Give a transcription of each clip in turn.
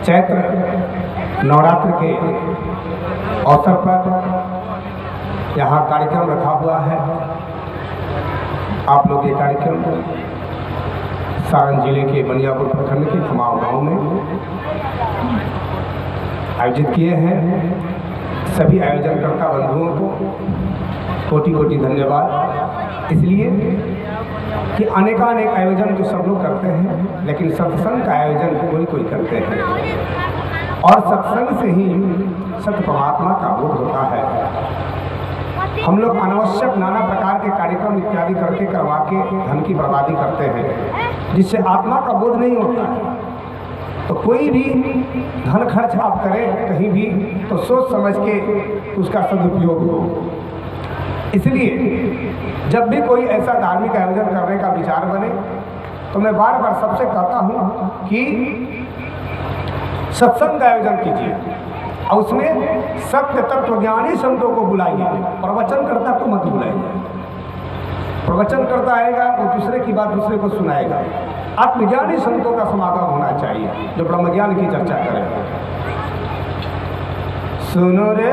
चैत्र नवरात्र के अवसर पर यहाँ कार्यक्रम रखा हुआ है। आप लोग ये कार्यक्रम सारण जिले के बनियापुर प्रखंड के खमाव गांव में आयोजित किए हैं। सभी आयोजनकर्ता बंधुओं को कोटि कोटि धन्यवाद, इसलिए कि अनेकानेक आयोजन तो सब लोग करते हैं, लेकिन सत्संग का आयोजन कोई कोई करते हैं और सत्संग से ही सत्य परमात्मा का बोध होता है। हम लोग अनावश्यक नाना प्रकार के कार्यक्रम इत्यादि करके करवा के धन की बर्बादी करते हैं, जिससे आत्मा का बोध नहीं होता है। तो कोई भी धन खर्च आप करें कहीं भी तो सोच समझ के उसका सदुपयोग हो। इसलिए जब भी कोई ऐसा धार्मिक आयोजन करने का विचार बने तो मैं बार बार सबसे कहता हूँ कि सत्संग का आयोजन कीजिए और उसमें सत्य तत्वज्ञानी संतों को बुलाइए, प्रवचनकर्ता को मत बुलाइए। प्रवचनकर्ता आएगा वो दूसरे की बात दूसरे को सुनाएगा। आत्मज्ञानी संतों का समागम होना चाहिए जो ब्रह्मज्ञान की चर्चा करें। सुनो रे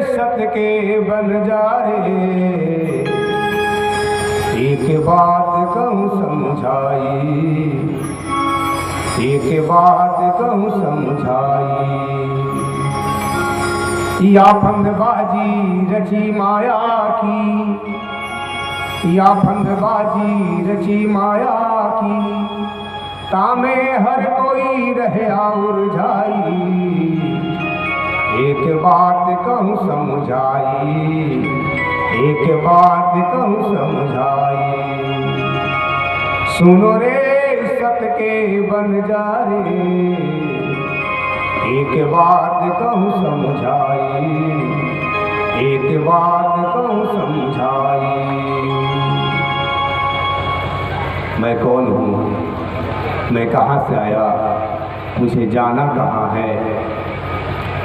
सत्य के बंजारे, एक बात कहूँ समझाई, एक बात कहूँ समझाई। या फंदबाजी रची माया की, या फंदबाजी रची माया की, तामे हर कोई रहे उलझाई। एक बात कहूँ समझाई, एक बात कहूँ समझाई। सुनो रे सत्य के बंजारे, एक बात कहूँ समझाई, एक बात कहूँ समझाई। मैं कौन हूँ, मैं कहाँ से आया, मुझे जाना कहाँ है,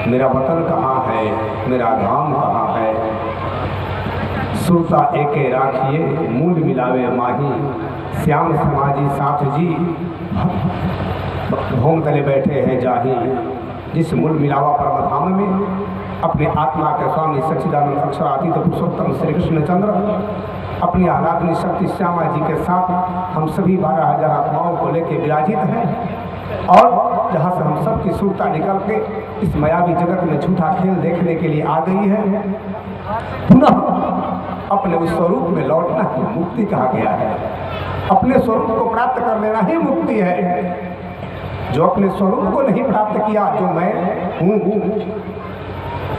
मेरा वतन कहाँ है, मेरा धाम कहाँ है। सुरता एके राखिए मूल मिलावे माही, श्याम समाजी साथ जी भोम तले बैठे हैं जाही। जिस मूल मिलावा परम धाम में अपने आत्मा के स्वामी सच्चिदानंद अक्षरातीत पुरुषोत्तम श्री कृष्णचंद्र अपनी आराधनी शक्ति श्यामा जी के साथ हम सभी 12,000 आत्माओं को लेकर विराजित हैं और जहाँ से हम सब की सुरता निकल के इस मायावी जगत में झूठा खेल देखने के लिए आ गई है। पुनः अपने उस स्वरूप में लौटना ही मुक्ति कहा गया है। अपने स्वरूप को प्राप्त कर लेना ही मुक्ति है। जो अपने स्वरूप को नहीं प्राप्त किया, जो मैं हूँ,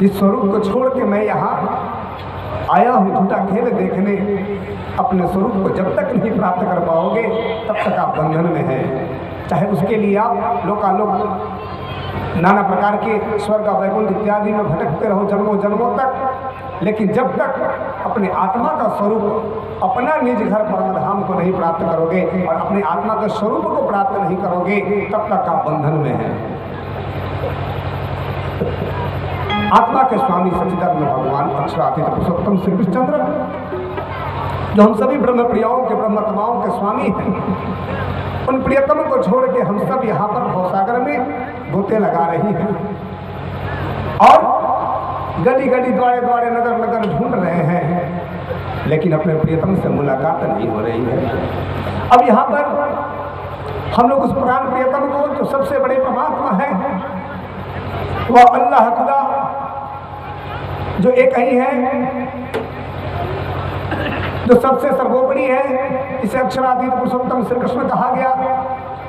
इस स्वरूप को छोड़ के मैं यहाँ आया हूँ झूठा खेल देखने, अपने स्वरूप को जब तक नहीं प्राप्त कर पाओगे तब तक आप बंधन में हैं। चाहे उसके लिए आप लोकालोक नाना प्रकार के स्वर्ग वैकुंठ इत्यादि में भटकते रहो जन्मों जन्मों तक, लेकिन जब तक अपने आत्मा का स्वरूप, अपना निज घर परमधाम को नहीं प्राप्त करोगे और अपने आत्मा के स्वरूप को प्राप्त नहीं करोगे तब तक आप बंधन में हैं। आत्मा के स्वामी सच्चिदानंद भगवान अक्षरातीत पुरुषोत्तम श्री कृष्णचंद्र, जो हम सभी ब्रह्म प्रियाओं के ब्रह्मतमाओं के स्वामी हैं, उन प्रियतम को छोड़ के हम सब यहाँ पर भवसागर में गोते लगा रही हैं और गली गली द्वारे द्वारे नगर नगर ढूंढ रहे हैं, लेकिन अपने प्रियतम से मुलाकात नहीं हो रही है। अब यहाँ पर हम लोग उस प्राण प्रियतम को, जो सबसे बड़े परमात्मा है, वह अल्लाह खुदा जो एक ही है, जो सबसे सर्वोपरि है, इसे अक्षरातीत पुरुषोत्तम श्री कृष्ण कहा गया,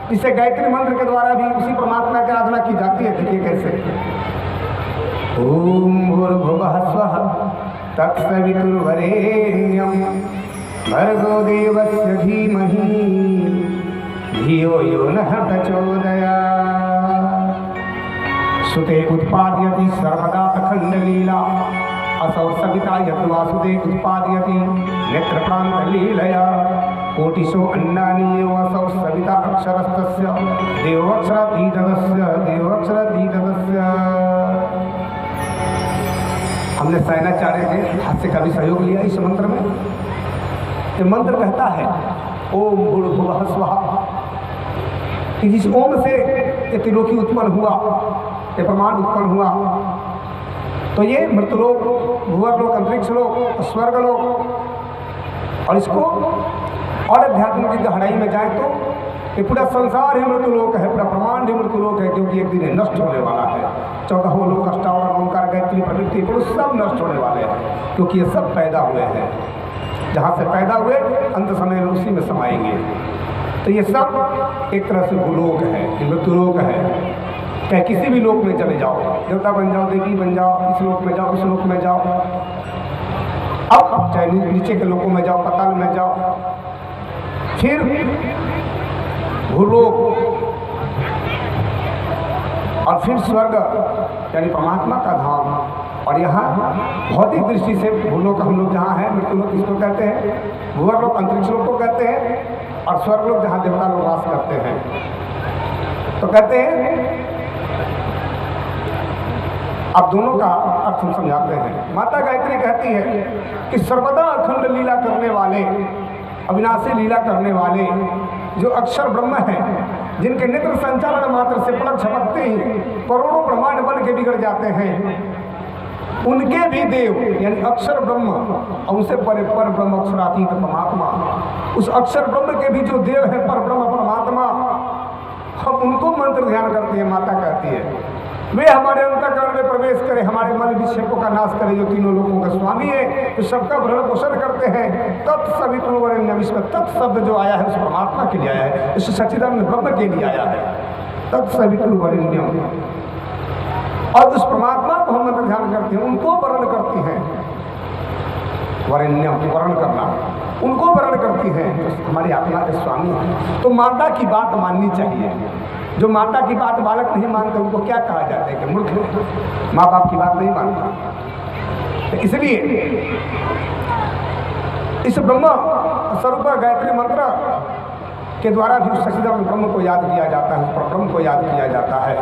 जिसे गायत्री मंत्र के द्वारा भी उसी परमात्मा की आराधना की जाती है। देखिए कैसे, ओम भूर्भुवः स्वः तत्सवितुर्वरेण्यं भर्गो देवस्य धीमहि धियो यो नः प्रचोदयात्। सुते उत्पादयति सर्वदा अखण्डलीला, असौ सविता यद्वासुदे उत्पादयति नेत्रप्रान्तलीलया। कोटिशो अन्नानि असौ सविता अक्षरस्तस्य देवोऽक्षरातीतस्य देवोऽक्षरातीतस्य। हमने सायणाचार्य के हास्य का भी सहयोग लिया इस मंत्र में। ये मंत्र कहता है ओम भूर्भुवः स्वः, कि जिस ओम से ये त्रिलोकी उत्पन्न हुआ, ये ब्रह्मांड उत्पन्न हुआ, तो ये मृतलोक, भूवर्लोक, अंतरिक्ष लोक, स्वर्गलोक, और इसको और अध्यात्म की गहराई में जाए तो ये पूरा संसार ही मृत्युलोक है, पूरा ब्रह्मांड ही मृत्युलोक है, क्योंकि एक दिन नष्ट होने वाला है। 14 लोक, अष्टावरण, ओंकार, गायत्री, प्रकृति, पुरुष सब नष्ट होने वाले हैं, क्योंकि ये सब पैदा हुए हैं। जहाँ से पैदा हुए अंत समय में उसी में समाएंगे। तो ये सब एक तरह से भूलोक है, मृत्युलोक है। चाहे किसी भी लोक में चले जाओ, देवता बन जाओ, देवी बन जाओ, इस लोक में जाओ, उस लोक में जाओ, अब चाहे नीचे के लोकों में जाओ, पाताल में जाओ, फिर भूलोक और फिर स्वर्ग यानी परमात्मा का धाम। और यहाँ भौतिक दृष्टि से भूलोक हम लोग जहाँ हैं, मृत्युलोक इसको कहते हैं, भूवर्लोक अंतरिक्ष लोक को कहते हैं, और स्वर्गलोक जहाँ देवता लोग वास करते हैं। तो कहते हैं, अब दोनों का अर्थ हम समझाते हैं। माता गायत्री कहती है कि सर्वदा अखंड लीला करने वाले, अविनाशी लीला करने वाले जो अक्षर ब्रह्म हैं, जिनके नेत्र संचालन मात्र से पलक झपकते ही करोड़ों ब्रह्मांड बन के बिगड़ जाते हैं, उनके भी देव यानी अक्षर ब्रह्म और उनसे परे पर ब्रह्म अक्षरातीत परमात्मा, उस अक्षर ब्रह्म के भी जो देव है पर ब्रह्म परमात्मा, हम उनको मंत्र ध्यान करते हैं। माता कहती है वे हमारे अंतःकरण में प्रवेश करें, हमारे मन विक्षेपों का नाश करें, जो तीनों लोगों का स्वामी है, जो सबका भरण पोषण करते हैं। तत्सवितुर्वरेण्यम, इसमें तत् शब्द जो आया है उस परमात्मा के लिए आया है, इस सच्चिदानंद ब्रह्म के लिए आया है, तत्सवितुर्वरेण्यम। और उस परमात्मा को हम मंत्र ध्यान करते हैं, उनको वर्ण करती हैं, वरेण्यम वर्ण करना, उनको वर्ण करती हैं तो हमारी आत्मा के स्वामी हैं। तो माता की बात माननी चाहिए। जो माता की बात बालक नहीं मानते उनको क्या कहा जाता है कि मूर्ख, माँ बाप की बात नहीं मानता। तो इसलिए इस ब्रह्म स्वरूप गायत्री मंत्र के द्वारा भी उस सच्चिदानंद ब्रह्म को याद किया जाता है, उस परब्रह्म को याद किया जाता है।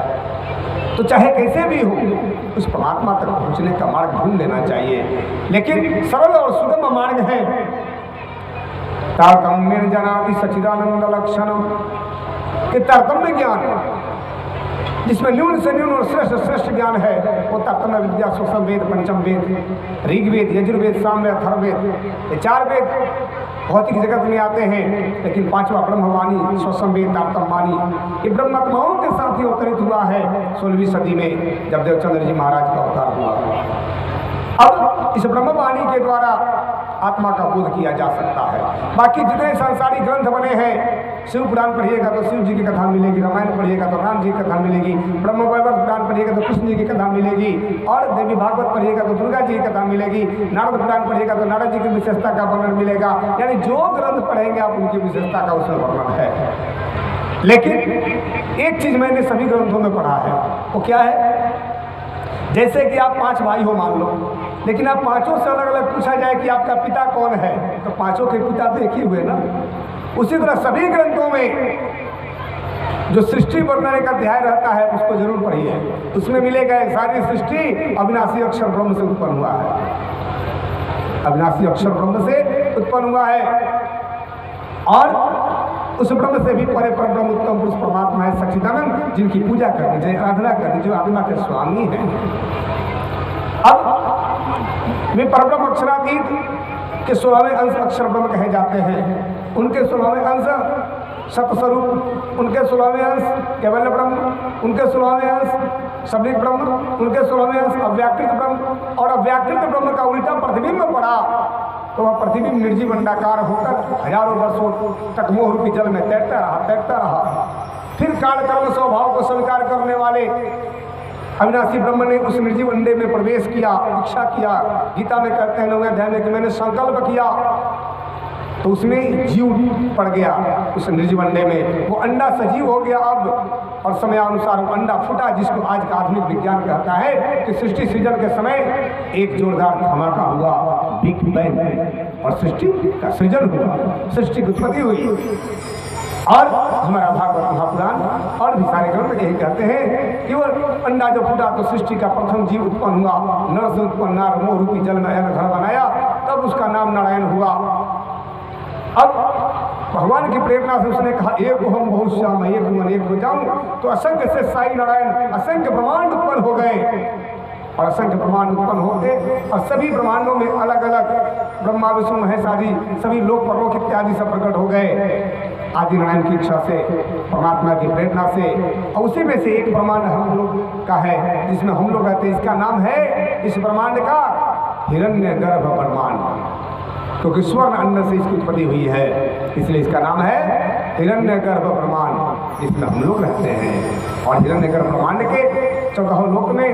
तो चाहे कैसे भी हो, उस परमात्मा तक पहुँचने का मार्ग ढूंढ लेना चाहिए। लेकिन सरल और सुगम मार्ग है तारतम्य जनादि सच्चिदानंद लक्षण कि तारतम्य ज्ञान, जिसमें न्यून से न्यून और श्रेष्ठ श्रेष्ठ ज्ञान है, वो तारतम्य विद्या, सूक्ष्म वेद, पंचम वेद, ऋग्वेद, यजुर्वेद, सामवेद, अथर्ववेद, ये 4 वेद भौतिक जगत में आते हैं। लेकिन 5वां ब्रह्मवाणी, सूक्ष्म वेद, तारतम्यवाणी, ये ब्रह्मात्माओं के साथ ही अवतरित हुआ है 16वीं सदी में, जब देवचंद्र जी महाराज का अवतार हुआ। अब इस ब्रह्मवाणी के द्वारा आत्मा का बोध किया जा सकता है। बाकी जितने सांसारिक ग्रंथ बने हैं, शिव पुराण पढ़िएगा तो शिव जी की कथा मिलेगी, रामायण पढ़िएगा तो राम जी की कथा मिलेगी, ब्रह्म वैवर्त पुराण पढ़िएगा तो कृष्ण जी की कथा मिलेगी, और देवी भागवत पढ़िएगा तो दुर्गा जी की कथा मिलेगी, नारद पुराण पढ़िएगा तो नारद जी की विशेषता का वर्णन मिलेगा। यानी जो ग्रंथ पढ़ेंगे आप उनकी विशेषता का उसमें वर्णन है। लेकिन एक चीज मैंने सभी ग्रंथों में पढ़ा है, वो क्या है, जैसे कि आप 5 भाई हो मान लो, लेकिन आप 5ओं से अलग अलग पूछा जाए कि आपका पिता कौन है, तो 5ओं के पिता तो एक ही हुए ना। उसी तरह सभी ग्रंथों में जो सृष्टि वर्णन का अध्याय रहता है उसको जरूर पढ़िए, उसमें मिलेगा सारी सृष्टि अविनाशी अक्षर ब्रह्म से उत्पन्न हुआ है, अविनाशी अक्षर ब्रह्म से उत्पन्न हुआ है। और उस ब्रह्म से भी परे पर ब्रह्म उत्तम पुरुष परमात्मा है सच्चिदानंद, जिनकी पूजा करनी चाहिए, आराधना करनी, जो आत्मा के स्वामी हैं। अब वे परब्रह्म अक्षरातीत के 16वें अंश अक्षर ब्रह्म कहे जाते हैं। उनके 16वें अंश सतस्वरूप, उनके 16वें अंश केवल ब्रह्म, उनके 16वें अंश शब्दिक ब्रह्म, उनके 16वें अंश अव्याकृत ब्रह्म। और अव्याकृत ब्रह्म का उल्टा प्रतिबिंब पड़ा तो वह प्रतिबिंब निर्जीव अंडाकार होकर हजारों वर्षों तक मोह रूपी जल में तैरता रहा। फिर काल कर्म स्वभाव को स्वीकार करने वाले अविनाशी ब्रह्म ने उस निर्जीव अंडे में प्रवेश किया, इच्छा किया। गीता में कहते हैं 9वें अध्याय में कि मैंने संकल्प किया, तो उसमें जीव पड़ गया उस निर्जीव अंडे में, वो अंडा सजीव हो गया अब, और समयानुसार वो अंडा फूटा, जिसको आज का आधुनिक विज्ञान कहता है कि सृष्टि सृजन के समय एक जोरदार धमाका हुआ, बिग बैंग, और सृष्टि का सृजन हुआ, सृष्टि की उत्पत्ति हुई। और हमारा भागवत महापुराण और भी सारे ग्रंथ यही कहते हैं कि वो अंडा जो फूटा तो सृष्टि का प्रथम जीव उत्पन्न हुआ, नर से उत्पन्न नार मोह रूपी जल में घर बनाया, तब उसका नाम नारायण हुआ। अब भगवान की प्रेरणा से उसने कहा एक हम बहुत श्याम एक हूँ अनेक हो जाऊं, तो असंख्य से साई नारायण असंख्य ब्रह्मांड उत्पन्न हो गए। और असंख्य ब्रह्मांड उत्पन्न होते और सभी ब्रह्मांडों में अलग अलग ब्रह्मा विष्णु महेश आदि सभी लोक परलोक इत्यादि सब प्रकट हो गए आदि नारायण की इच्छा से, परमात्मा की प्रेरणा से। और उसी में से एक ब्रह्मांड हम लोग का है जिसमें हम लोग रहते हैं। इसका नाम है इस ब्रह्मांड का हिरण्यगर्भ ब्रह्मांड, क्योंकि स्वर्ण अन्न से इसकी उत्पत्ति हुई है, इसलिए इसका नाम है हिरण्यगर्भ ब्रह्मांड, जिसमें हम लोग रहते हैं। और हिरण्यगर्भ ब्रह्मांड के 14 लोक में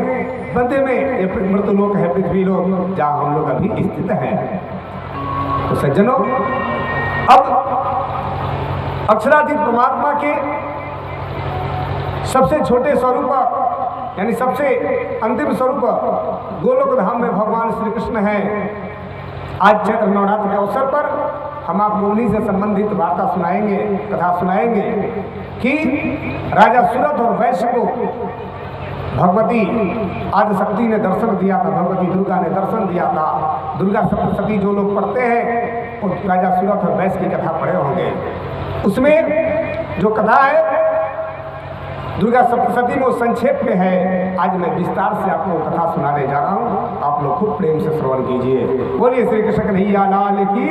बंदे में मृतलोक है पृथ्वी लोक, जहाँ हम लोग अभी स्थित हैं। तो सज्जनों, अब अक्षरातीत परमात्मा के सबसे छोटे स्वरूप यानी सबसे अंतिम स्वरूप गोलोक धाम में भगवान श्री कृष्ण हैं। आज चैत्र नवरात्र के अवसर पर हम आपको उन्हीं से संबंधित वार्ता सुनाएंगे, कथा सुनाएंगे कि राजा सुरथ और वैश्य को भगवती आदिशक्ति ने दर्शन दिया था, भगवती दुर्गा ने दर्शन दिया था। दुर्गा सप्तशती जो लोग पढ़ते हैं वो राजा सुरथ और वैश्य की कथा पढ़े होंगे। उसमें जो कथा है दुर्गा सप्तशती में संक्षेप में है। आज मैं विस्तार से आपको कथा सुनाने जा रहा हूँ, आप लोग खूब प्रेम से श्रवण कीजिए। बोलिए श्री कृष्ण कन्हैया लाल की।